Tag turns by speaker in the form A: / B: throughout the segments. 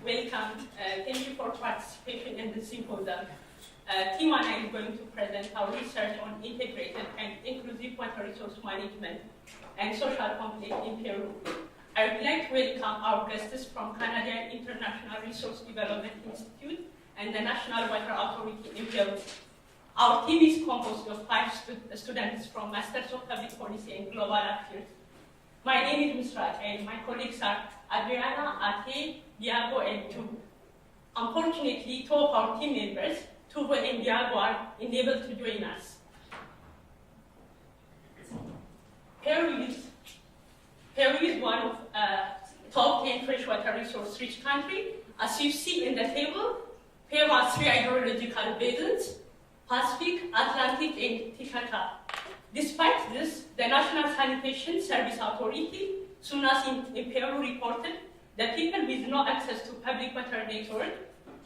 A: welcome. Thank you for participating in this symposium. Team and I is going to present our research on integrated and inclusive water resource management and social conflict in Peru. I would like to welcome our guests from Canadian International Resource Development Institute and the National Water Authority in Peru. Our team is composed of 5 students from Masters of Public Policy and Global Affairs. My name is Misrak, and my colleagues are Adriana, Atieh, Yacob, and Tovo. Unfortunately, 2 of our team members, Tovo and Yacob, are unable to join us. Peru is one of top 10 freshwater resource-rich countries. As you see in the table, Peru has 3 hydrological basins: Pacific, Atlantic, and Titicaca. Despite this, the National Sanitation Service Authority, soon as in Peru, reported that people with no access to public water network,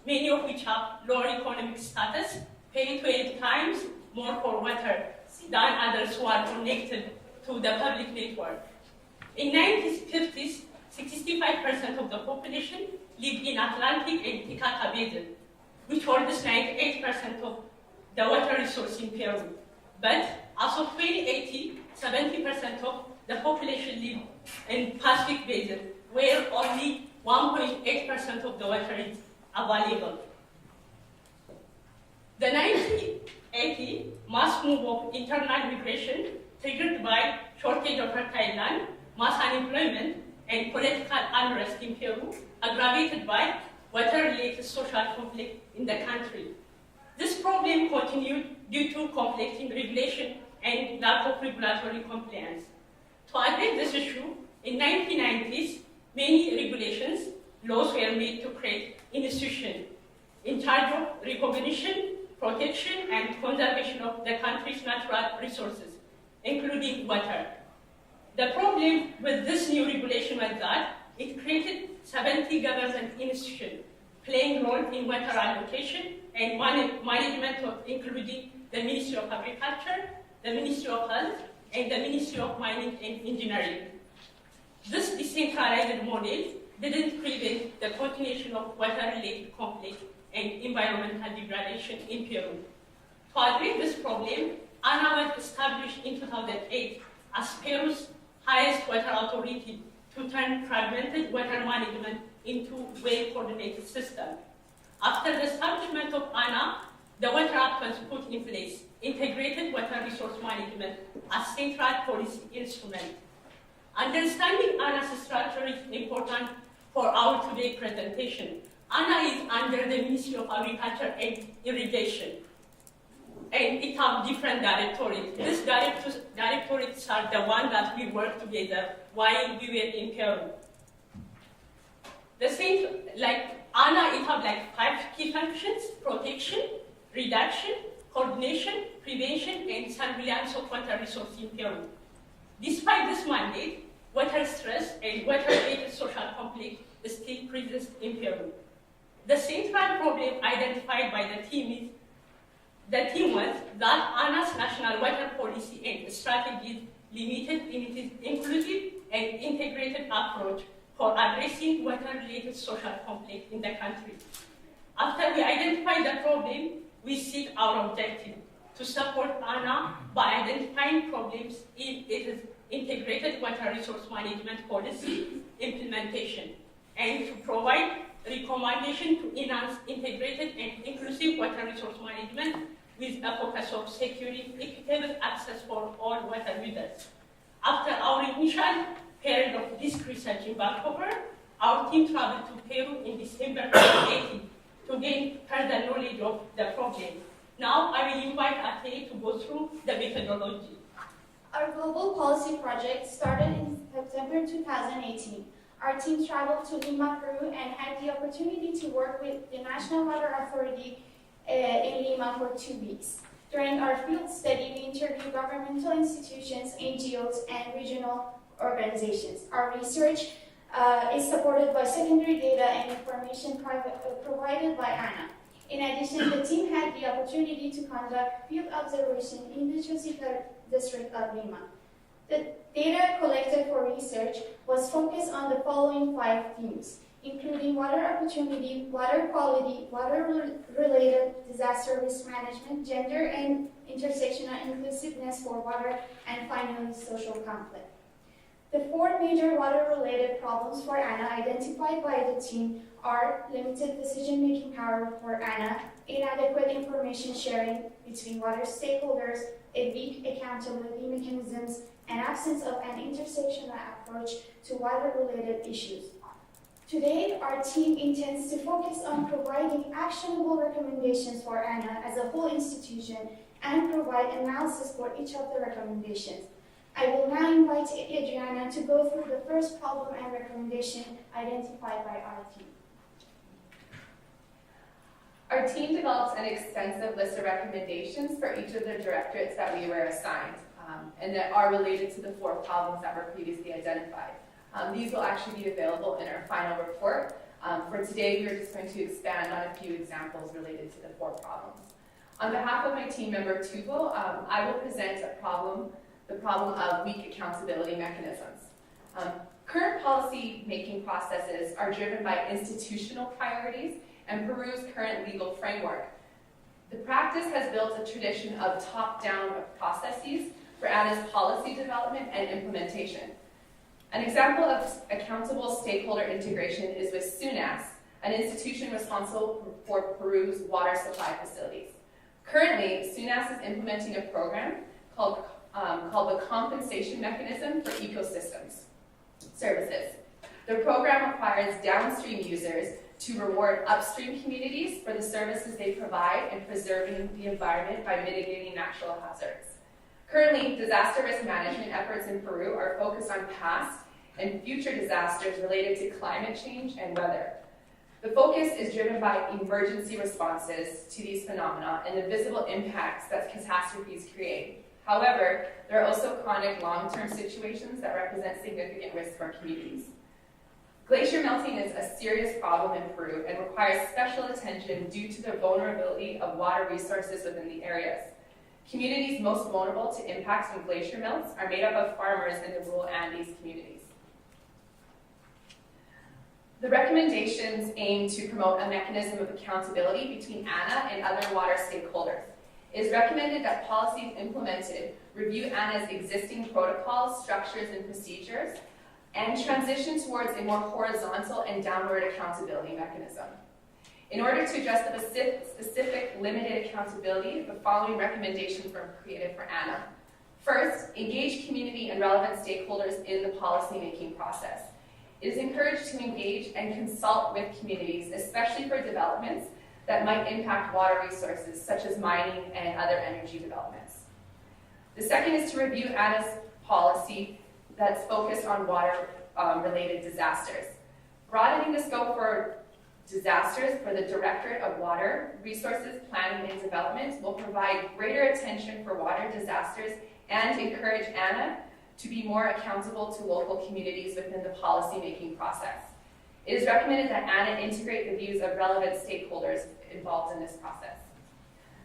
A: many of which have lower economic status, pay 12 times more for water than others who are connected to the public network. In the 1950s, 65% of the population lived in Atlantic and Titicaca Basin, which holds 98% of the water resource in Peru. But as of 2080, 70% of the population live in Pacific Basin, where only 1.8% of the water is available. The 1980 mass move of internal migration, triggered by shortage of fertile land, mass unemployment, and political unrest in Peru, aggravated by water-related social conflict in the country. This problem continued due to conflicting regulation and lack of regulatory compliance. To address this issue, in the 1990s, many regulations, laws were made to create institutions in charge of recognition, protection, and conservation of the country's natural resources, including water. The problem with this new regulation was that it created 70 government institutions playing role in water allocation and management of, including the Ministry of Agriculture, the Ministry of Health, and the Ministry of Mining and Engineering. This decentralized model didn't prevent the continuation of water-related conflict and environmental degradation in Peru. To address this problem, ANA was established in 2008 as Peru's highest water authority to turn fragmented water management into a well-coordinated system. After the establishment of ANA, the Water Act was put in place, integrated water resource management as central policy instrument. Understanding ANA's structure is important for our today's presentation. ANA is under the Ministry of Agriculture and Irrigation, and it has different directorates. These directorates are the ones that we work together while we were in Peru. The same, like ANA, it has like 5 key functions: protection, reduction, coordination, prevention, and surveillance of water resources in Peru. Despite this mandate, water stress and water-related social conflict still present in Peru. The central problem identified by the team was that ANA's national water policy and strategies limited in its inclusive and integrated approach for addressing water-related social conflict in the country. After we identify the problem, we seek our objective to support ANA by identifying problems in its integrated water resource management policy implementation, and to provide recommendation to enhance integrated and inclusive water resource management with a focus of securing equitable access for all water users. After our initial period of disk research in Vancouver, our team traveled to Peru in December 2018 to gain further knowledge of the problem. Now I will invite Atieh to go through the methodology.
B: Our global policy project started in September 2018. Our team traveled to Lima, Peru, and had the opportunity to work with the National Water Authority in Lima for 2 weeks. During our field study, we interviewed governmental institutions, NGOs, and regional organizations. Our research is supported by secondary data and information provided by ANA. In addition, the team had the opportunity to conduct field observation in the Chosica district of Lima. The data collected for research was focused on the following 5 themes: including water opportunity, water quality, water-related disaster risk management, gender and intersectional inclusiveness for water, and finally, social conflict. The 4 major water-related problems for ANA identified by the team are limited decision-making power for ANA, inadequate information sharing between water stakeholders, a weak accountability mechanisms, and absence of an intersectional approach to water-related issues. Today, our team intends to focus on providing actionable recommendations for ANA as a whole institution and provide analysis for each of the recommendations. I will now invite Adriana to go through the first problem and recommendation identified by our team.
C: Our team develops an extensive list of recommendations for each of the directorates that we were assigned and that are related to the 4 problems that were previously identified. These will actually be available in our final report. For today, we are just going to expand on a few examples related to the 4 problems. On behalf of my team member, Tovo, I will present the problem of weak accountability mechanisms. Current policy-making processes are driven by institutional priorities and Peru's current legal framework. The practice has built a tradition of top-down processes for ANA's policy development and implementation. An example of accountable stakeholder integration is with SUNAS, an institution responsible for Peru's water supply facilities. Currently, SUNAS is implementing a program called the Compensation Mechanism for Ecosystems Services. The program requires downstream users to reward upstream communities for the services they provide in preserving the environment by mitigating natural hazards. Currently, disaster risk management efforts in Peru are focused on past and future disasters related to climate change and weather. The focus is driven by emergency responses to these phenomena and the visible impacts that catastrophes create. However, there are also chronic long-term situations that represent significant risk for communities. Glacier melting is a serious problem in Peru and requires special attention due to the vulnerability of water resources within the areas. Communities most vulnerable to impacts from glacier melts are made up of farmers in the rural Andes communities. The recommendations aim to promote a mechanism of accountability between ANA and other water stakeholders. It is recommended that policies implemented review ANA's existing protocols, structures, and procedures, and transition towards a more horizontal and downward accountability mechanism. In order to address the specific limited accountability, the following recommendations were created for ANA. First, engage community and relevant stakeholders in the policy-making process. It is encouraged to engage and consult with communities, especially for developments that might impact water resources, such as mining and other energy developments. The second is to review ANA's policy that's focused on water-related disasters. Broadening the scope for disasters for the Directorate of Water, Resources, Planning, and Development will provide greater attention for water disasters and encourage ANA to be more accountable to local communities within the policy-making process. It is recommended that ANA integrate the views of relevant stakeholders involved in this process.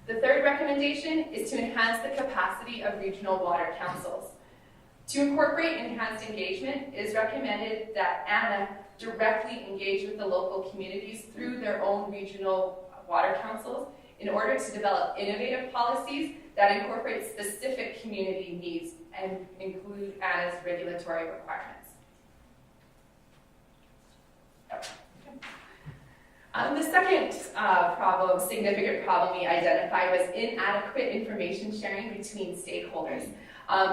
C: The third recommendation is to enhance the capacity of regional water councils. To incorporate enhanced engagement, it is recommended that ANA directly engage with the local communities through their own regional water councils in order to develop innovative policies that incorporate specific community needs and include ANA's regulatory requirements. The second significant problem we identified was inadequate information sharing between stakeholders.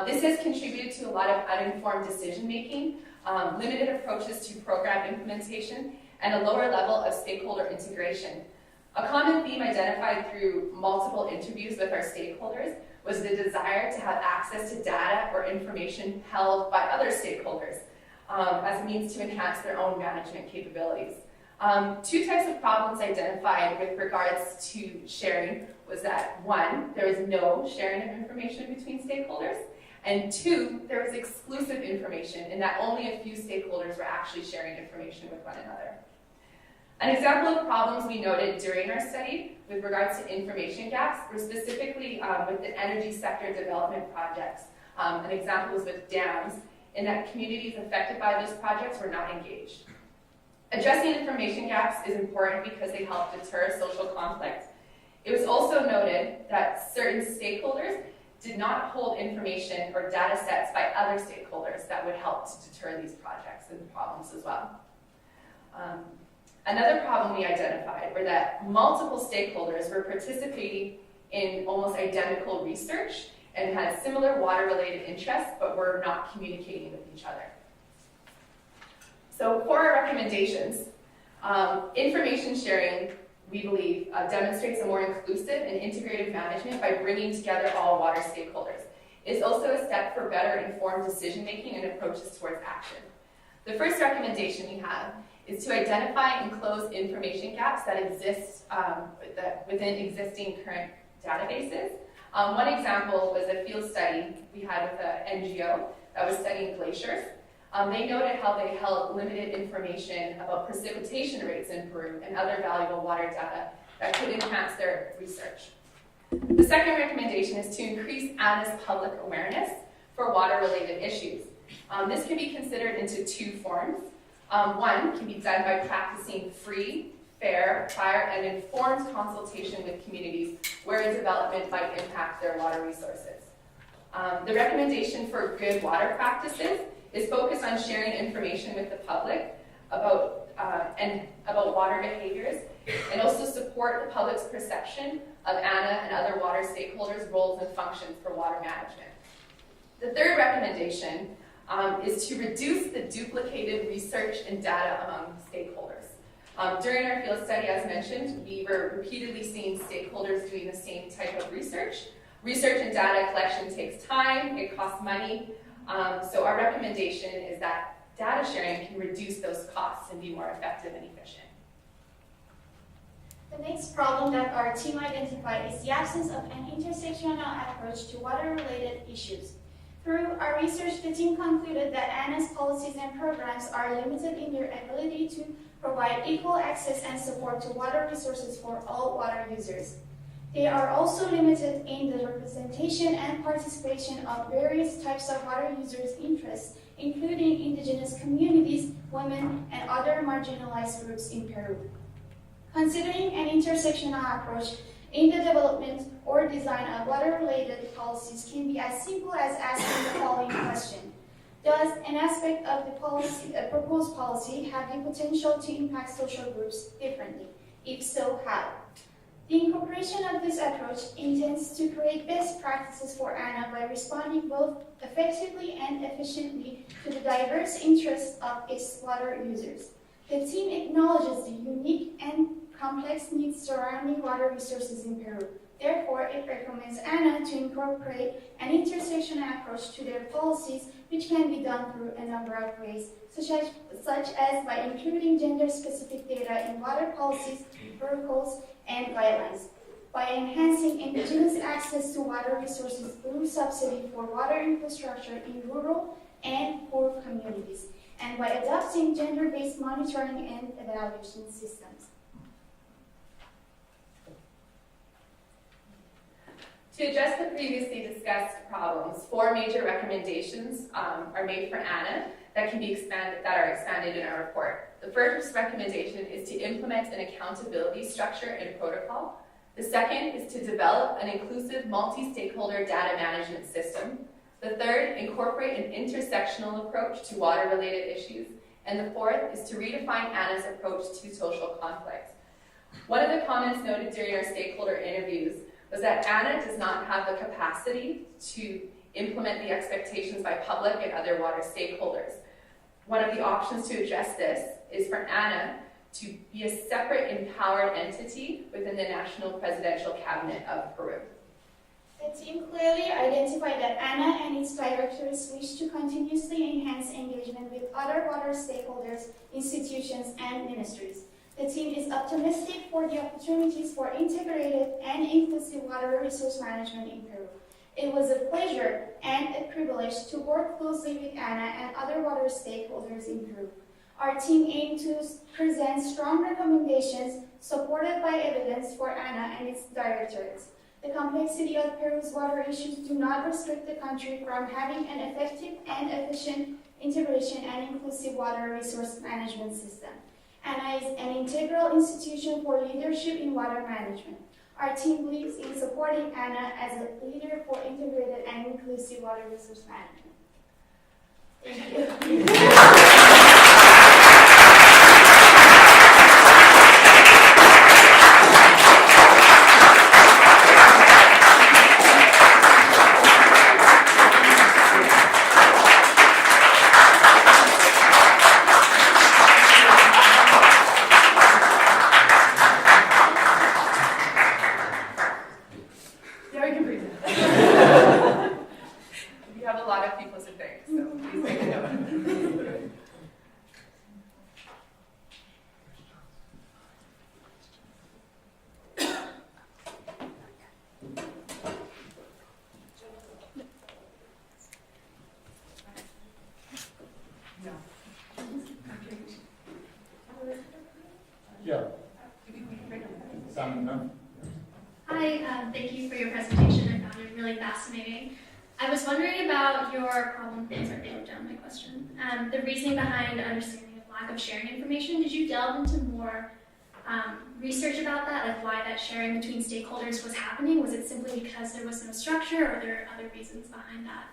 C: This has contributed to a lot of uninformed decision-making, limited approaches to program implementation, and a lower level of stakeholder integration. A common theme identified through multiple interviews with our stakeholders was the desire to have access to data or information held by other stakeholders as a means to enhance their own management capabilities. 2 types of problems identified with regards to sharing was that 1, there was no sharing of information between stakeholders, and 2, there was exclusive information in that only a few stakeholders were actually sharing information with one another. An example of problems we noted during our study with regards to information gaps were specifically with the energy sector development projects. An example was with dams, in that communities affected by those projects were not engaged. Addressing information gaps is important because they help deter social conflict. It was also noted that certain stakeholders did not hold information or data sets by other stakeholders that would help to deter these projects and problems as well. Another problem we identified were that multiple stakeholders were participating in almost identical research and had similar water-related interests, but were not communicating with each other. So for our recommendations, information sharing, we believe, demonstrates a more inclusive and integrated management by bringing together all water stakeholders. It's also a step for better informed decision-making and approaches towards action. The first recommendation we have is to identify and close information gaps that exist within existing current databases. One example was a field study we had with an NGO that was studying glaciers. They noted how they held limited information about precipitation rates in Peru and other valuable water data that could enhance their research. The second recommendation is to increase ANA's public awareness for water-related issues. This can be considered into two forms. One can be done by practicing free, fair, prior, and informed consultation with communities where a development might impact their water resources. The recommendation for good water practices is focused on sharing information with the public about water behaviors, and also support the public's perception of ANA and other water stakeholders' roles and functions for water management. The third recommendation is to reduce the duplicated research and data among stakeholders. During our field study, as mentioned, we were repeatedly seeing stakeholders doing the same type of research. Research and data collection takes time, it costs money, so our recommendation is that data sharing can reduce those costs and be more effective and efficient.
B: The next problem that our team identified is the absence of an intersectional approach to water-related issues. Through our research, the team concluded that ANA's policies and programs are limited in their ability to provide equal access and support to water resources for all water users. They are also limited in the representation and participation of various types of water users' interests, including indigenous communities, women, and other marginalized groups in Peru. Considering an intersectional approach in the development or design of water-related policies can be as simple as asking the following question. Does an aspect of the proposed policy have the potential to impact social groups differently? If so, how? The incorporation of this approach intends to create best practices for ANA by responding both effectively and efficiently to the diverse interests of its water users. The team acknowledges the unique and complex needs surrounding water resources in Peru. Therefore, it recommends ANA to incorporate an intersectional approach to their policies, which can be done through a number of ways, such as by including gender-specific data in water policies, protocols, and guidelines, by enhancing indigenous access to water resources through subsidy for water infrastructure in rural and poor communities, and by adopting gender-based monitoring and evaluation systems.
C: To address the previously discussed problems, 4 major recommendations are made for ANA that are expanded in our report. The first recommendation is to implement an accountability structure and protocol. The second is to develop an inclusive multi-stakeholder data management system. The third, incorporate an intersectional approach to water-related issues. And the fourth is to redefine ANA's approach to social conflict. One of the comments noted during our stakeholder interviews was that ANA does not have the capacity to implement the expectations by public and other water stakeholders. One of the options to address this is for ANA to be a separate empowered entity within the National Presidential Cabinet of Peru.
B: The team clearly identified that ANA and its directors wish to continuously enhance engagement with other water stakeholders, institutions, and ministries. The team is optimistic for the opportunities for integrated and inclusive water resource management in Peru. It was a pleasure and a privilege to work closely with ANA and other water stakeholders in Peru. Our team aimed to present strong recommendations supported by evidence for ANA and its directorates. The complexity of Peru's water issues do not restrict the country from having an effective and efficient integration and inclusive water resource management system. and is an integral institution for leadership in water management. Our team believes in supporting ANA as a leader for integrated and inclusive water resource management. Thank you.
D: Hi, thank you for your presentation. I found it really fascinating. I was wondering about your problem. Sorry, I wrote down my question. The reasoning behind understanding of lack of sharing information. Did you delve into more research about that, like why that sharing between stakeholders was happening? Was it simply because there was no structure, or are there other reasons behind that?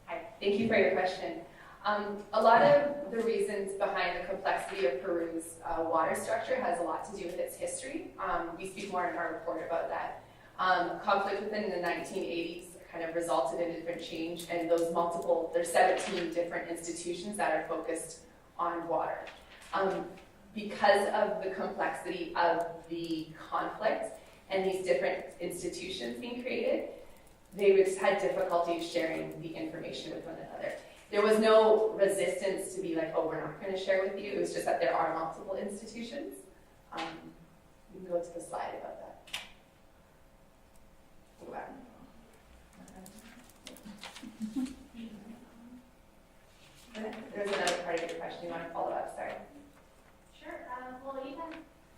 C: Hi, thank you for your question. A lot of the reasons behind the complexity of Peru's water structure has a lot to do with its history. We speak more in our report about that. Conflict within the 1980s kind of resulted in a different change, and there's 17 different institutions that are focused on water. Because of the complexity of the conflict and these different institutions being created, they just had difficulty sharing the information with one another. There was no resistance to be like, oh, we're not going to share with you. It was just that there are multiple institutions. You can go to the slide about that. Go back. There's another part of your question you want to follow up, sorry.
D: Sure.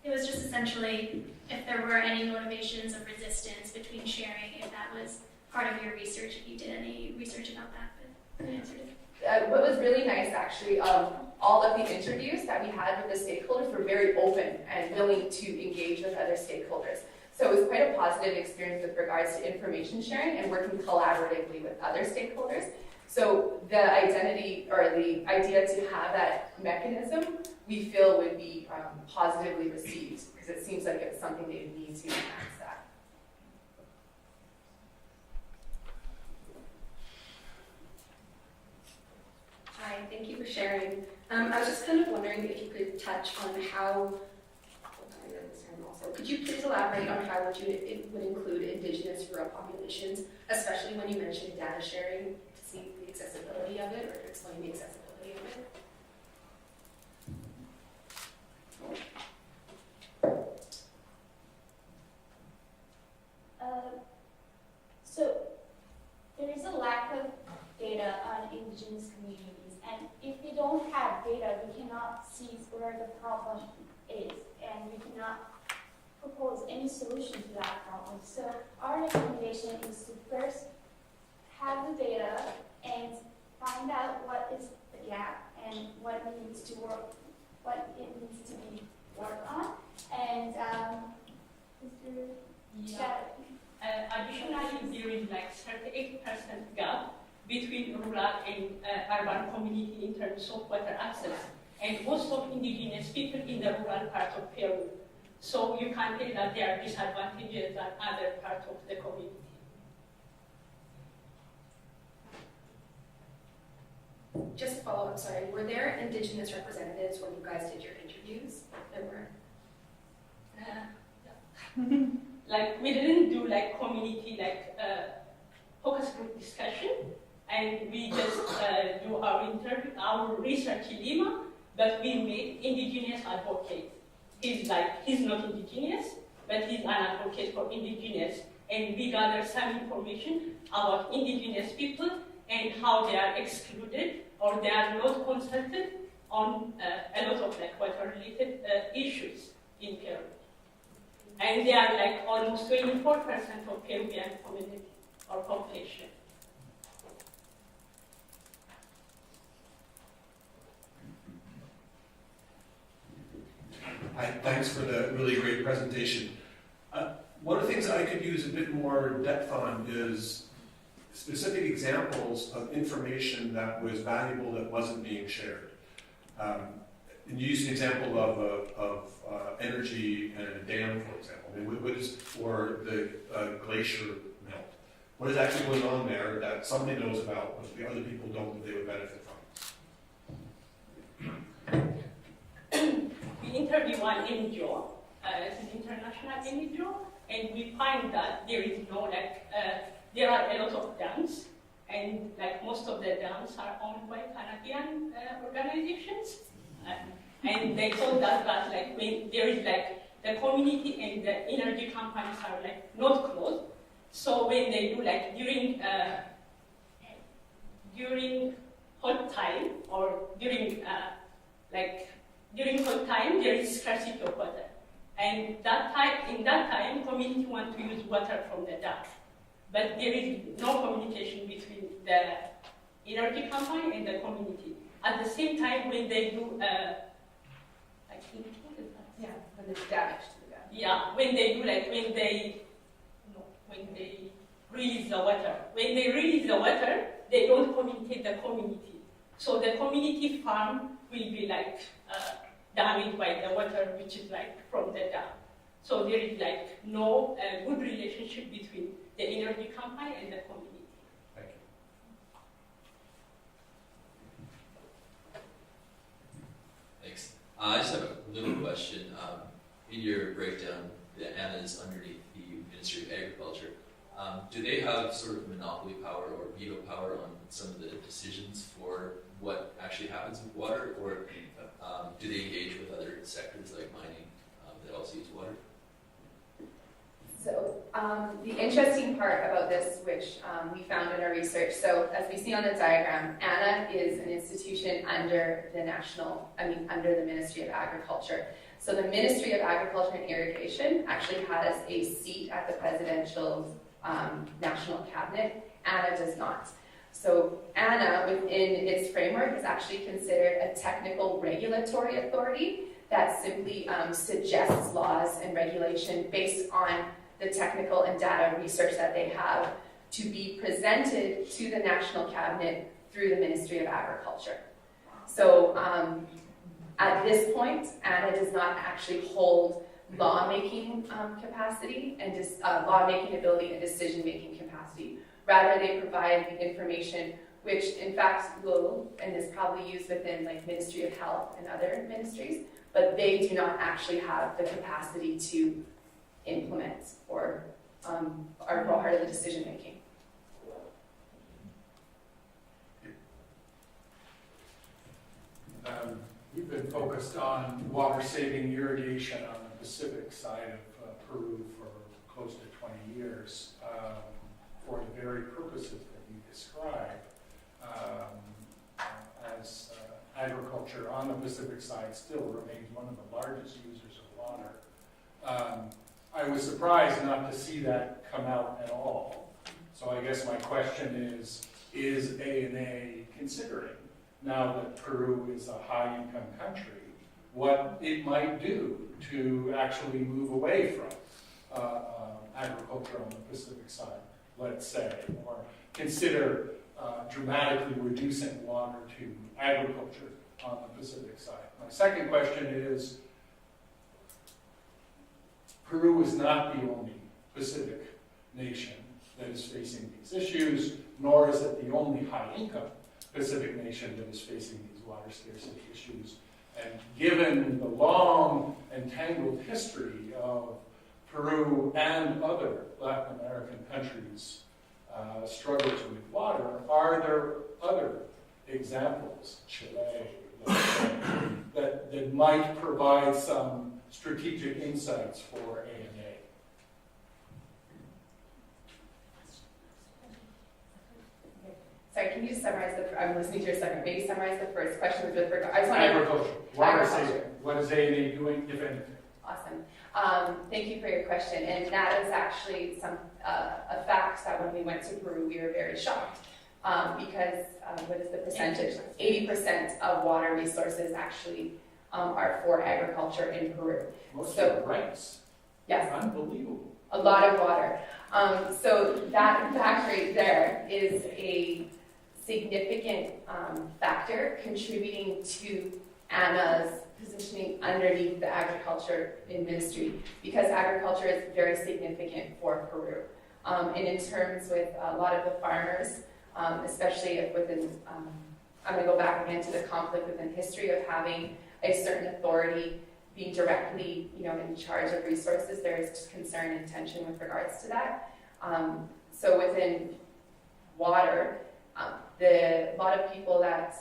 D: It was just essentially if there were any motivations of resistance between sharing, if that was part of your research, if you did any research about that, but you answered it.
C: What was really nice, actually, all of the interviews that we had with the stakeholders were very open and willing to engage with other stakeholders. So it was quite a positive experience with regards to information sharing and working collaboratively with other stakeholders. So the identity or the idea to have that mechanism, we feel would be positively received, because it seems like it's something they need to enhance that.
E: Hi, thank you for sharing. I was just kind of wondering if you could touch on how, could you please elaborate on how it would include indigenous rural populations, especially when you mentioned data sharing, to see the accessibility of it, or to explain the accessibility of it?
B: So there is a lack of data on indigenous communities, and if we don't have data, we cannot see where the problem is, and we cannot propose any solution to that problem. So our recommendation is to first have the data and find out what is the gap and what needs to work, what it needs to be worked on, and
A: additionally, there is like 38% gap between rural and urban community in terms of water access, and most of indigenous people in the rural part of Peru. So you can tell that there are disadvantages than other parts of the community.
E: Just to follow up, sorry, were there indigenous representatives when you guys did your interviews? There were?
A: Like we didn't do like community focus group discussion, and we just do our research in Lima, but we made indigenous advocate. He's not indigenous, but he's an advocate for indigenous, and we gather some information about indigenous people and how they are excluded or they are not consulted on a lot of water-related issues in Peru. And they are almost 24% of Peruvian community or population.
F: Thanks for the really great presentation. One of the things I could use a bit more depth on is specific examples of information that was valuable that wasn't being shared. And you used an example of energy and a dam, for example. I mean, what is for the glacier melt? What is actually going on there that somebody knows about, but the other people don't, that they would benefit from?
A: We interview one NGO, it's an international NGO, and we find that there is no, there are a lot of dams, and most of the dams are owned by Canadian organizations. And they told us that when there is the community and the energy companies are not close. So when they do during hot time or during hot time there is scarcity of water. And in that time community want to use water from the dam. But there is no communication between the energy company and the community. At the same time when they do
C: when there's damage to the dam.
A: Yeah, when they do when they release the water. When they release the water, they don't communicate the community. So the community farm will be damaged by the water which is from the dam. So there is no good relationship between the energy company and the community.
F: Thank you.
G: Thanks. I just have a little question. In your breakdown, the ANA is underneath the Ministry of Agriculture. Do they have sort of monopoly power or veto power on some of the decisions for what actually happens with water, or do they engage with other sectors like mining that also use water?
C: So the interesting part about this, which we found in our research, so as we see on the diagram, ANA is an institution under the under the Ministry of Agriculture. So the Ministry of Agriculture and Irrigation actually has a seat at the presidential national cabinet. ANA does not. So ANA, within its framework, is actually considered a technical regulatory authority that simply suggests laws and regulation based on the technical and data research that they have to be presented to the national cabinet through the Ministry of Agriculture. So at this point, ANA does not actually hold lawmaking capacity and lawmaking ability and decision-making capacity. Rather, they provide the information which, in fact, will, and is probably used within Ministry of Health and other ministries, but they do not actually have the capacity to implement or are part of the decision-making.
H: We've been focused on water-saving irrigation on the Pacific side of Peru for close to 20 years for the very purposes that you describe. As agriculture on the Pacific side still remains one of the largest users of water. I was surprised not to see that come out at all. So I guess my question is ANA considering, now that Peru is a high-income country, what it might do to actually move away from agriculture on the Pacific side, let's say, or consider dramatically reducing water to agriculture on the Pacific side. My second question is, Peru is not the only Pacific nation that is facing these issues, nor is it the only high-income Pacific nation that is facing these water scarcity issues. And given the long and tangled history of Peru and other Latin American countries' struggles with water, are there other examples, Chile, that might provide some strategic insights for ANA?
C: Sorry, can you just summarize I'm listening to your second, maybe summarize the first question with regard, I just want to...
H: Agriculture. Water saving. What is ANA doing, if anything?
C: Awesome. Thank you for your question. And that is actually a fact that when we went to Peru, we were very shocked because what is the percentage? 80% of water resources actually are for agriculture in Peru.
H: Most
C: So-
H: of the rights.
C: Yes.
H: Unbelievable.
C: A lot of water. So that fact right there is a significant factor contributing to Anna's positioning underneath the agriculture in ministry, because agriculture is very significant for Peru. And in terms with a lot of the farmers, especially if within, I'm going to go back again to the conflict within history of having a certain authority be directly, in charge of resources. There is concern and tension with regards to that. So within water, a lot of people that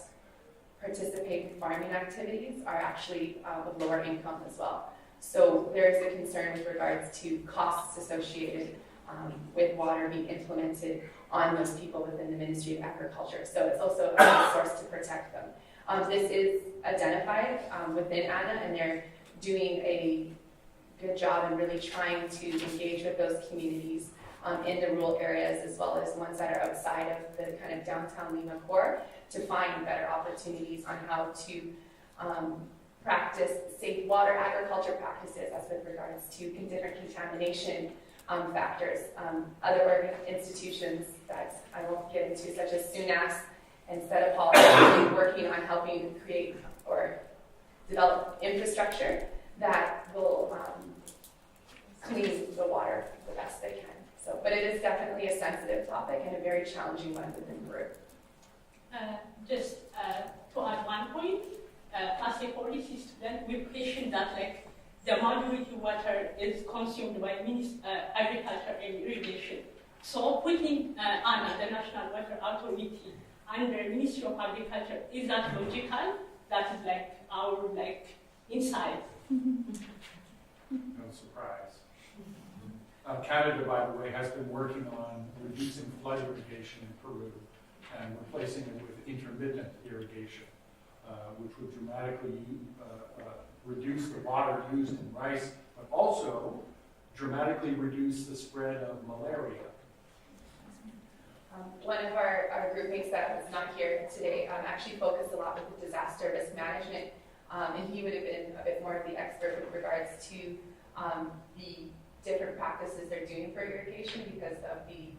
C: participate in farming activities are actually of lower income as well. So there's a concern with regards to costs associated with water being implemented on those people within the Ministry of Agriculture. So it's also a source to protect them. This is identified within ANA, and they're doing a good job in really trying to engage with those communities in the rural areas, as well as ones that are outside of the kind of downtown Lima core, to find better opportunities on how to practice safe water agriculture practices as with regards to different contamination factors. Other institutions that I won't get into, such as SUNAS and CEDAPOL, are really working on helping create or develop infrastructure that will clean the water the best they can. So, but it is definitely a sensitive topic and a very challenging one within Peru.
A: Just to add one point, as a policy student, we question that the majority water is consumed by agriculture and irrigation. So putting ANA, the National Water Authority, under Ministry of Agriculture, is that logical? That is our insight.
H: No surprise. Canada, by the way, has been working on reducing flood irrigation in Peru and replacing it with intermittent irrigation, which would dramatically reduce the water used in rice, but also dramatically reduce the spread of malaria.
C: One of our group mates that was not here today actually focused a lot with the disaster risk management, and he would have been a bit more of the expert with regards to the different practices they're doing for irrigation because of the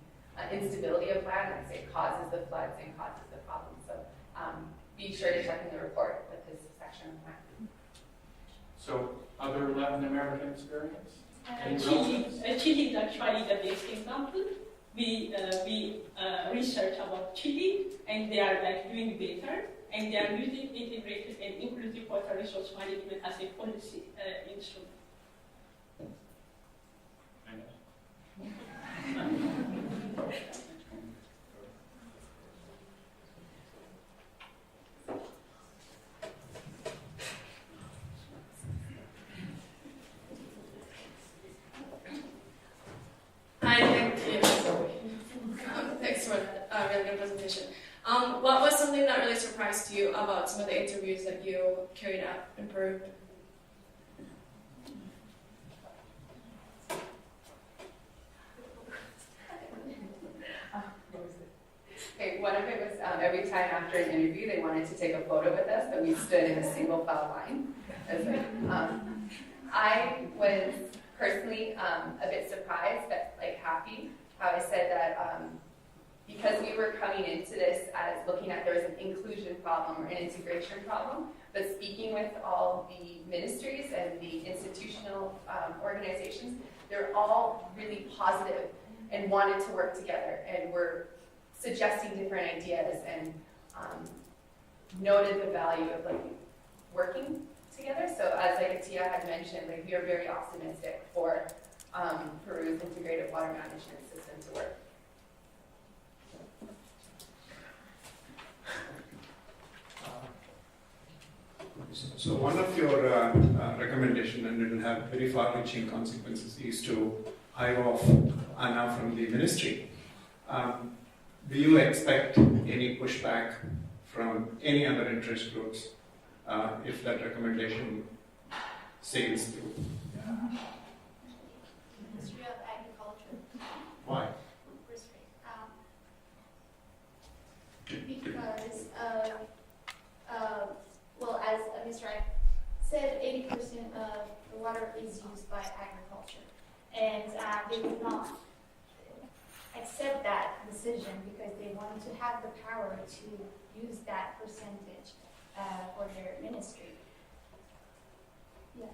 C: instability of land. I'd say causes the floods and causes the problems. So be sure to check in the report with his section on that.
H: So, other Latin American experience?
A: Chile is actually the best example. We research about Chile, and they are doing better, and they are using integrated and inclusive water resource management as a policy instrument.
I: Hi, thank you. Thanks for a really good presentation. What was something that really surprised you about some of the interviews that you carried out in Peru?
C: Okay, one of it was every time after an interview they wanted to take a photo with us, but we stood in a single file line. I was personally a bit surprised, but happy, how I said that because we were coming into this as looking at there was an inclusion problem or an integration problem, but speaking with all the ministries and the institutional organizations, they're all really positive and wanted to work together and were suggesting different ideas and noted the value of working together. So as Atieh had mentioned, we are very optimistic for Peru's integrated water management system to work.
J: So one of your recommendation, and it will have very far-reaching consequences, is to hive off ANA from the ministry. Do you expect any pushback from any other interest groups if that recommendation sails through?
B: Ministry of Agriculture.
J: Why?
B: Because well, as Misrak said 80% of the water is used by agriculture. And they would not accept that decision because they wanted to have the power to use that percentage for their ministry. Yeah.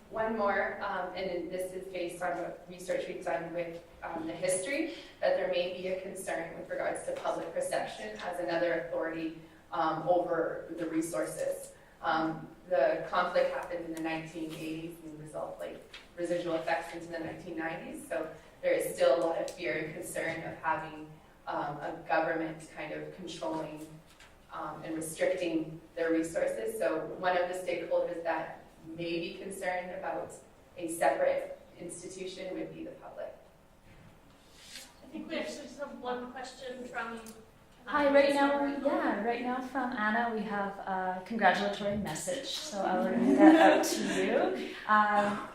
C: One more, and then this is based on what research we've done with the history, that there may be a concern with regards to public perception as another authority over the resources. The conflict happened in the 1980s and result like residual effects into the 1990s. So there is still a lot of fear and concern of having a government kind of controlling and restricting their resources. So one of the stakeholders that may be concerned about a separate institution would be the public.
D: I think we actually just have one question from.
K: Hi, right now from Anna we have a congratulatory message, so I will read that out to you.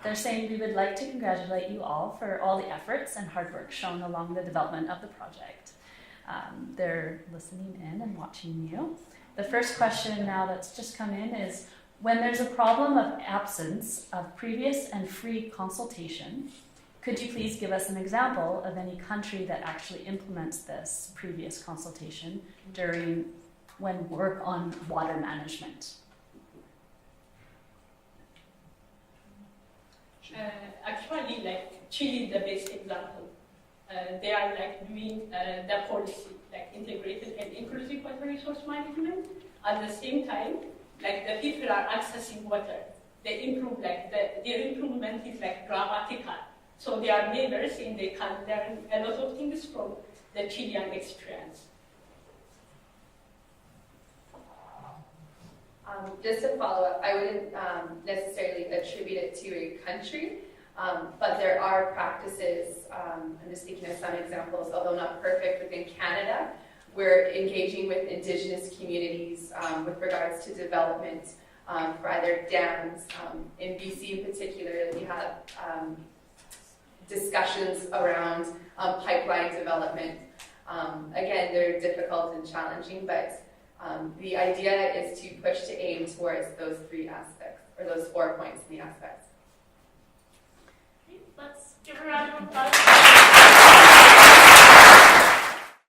K: They're saying we would like to congratulate you all for all the efforts and hard work shown along the development of the project. They're listening in and watching you. The first question now that's just come in is, when there's a problem of absence of previous and free consultation, could you please give us an example of any country that actually implements this previous consultation during when work on water management?
A: Actually, like Chile is the best example. They are like doing the policy, like integrated and inclusive water resource management. At the same time, like the people are accessing water. They improve, like their improvement is like dramatical. So they are neighbors and they can learn a lot of things from the Chilean experience.
C: Just to follow up, I wouldn't necessarily attribute it to a country, but there are practices, I'm just thinking of some examples, although not perfect, within Canada. We're engaging with Indigenous communities with regards to development for either dams. In BC in particular, we have discussions around pipeline development. Again, they're difficult and challenging, but the idea is to push to aim towards those 3 aspects, or those 4 points in the aspects.
D: Let's give a round of applause.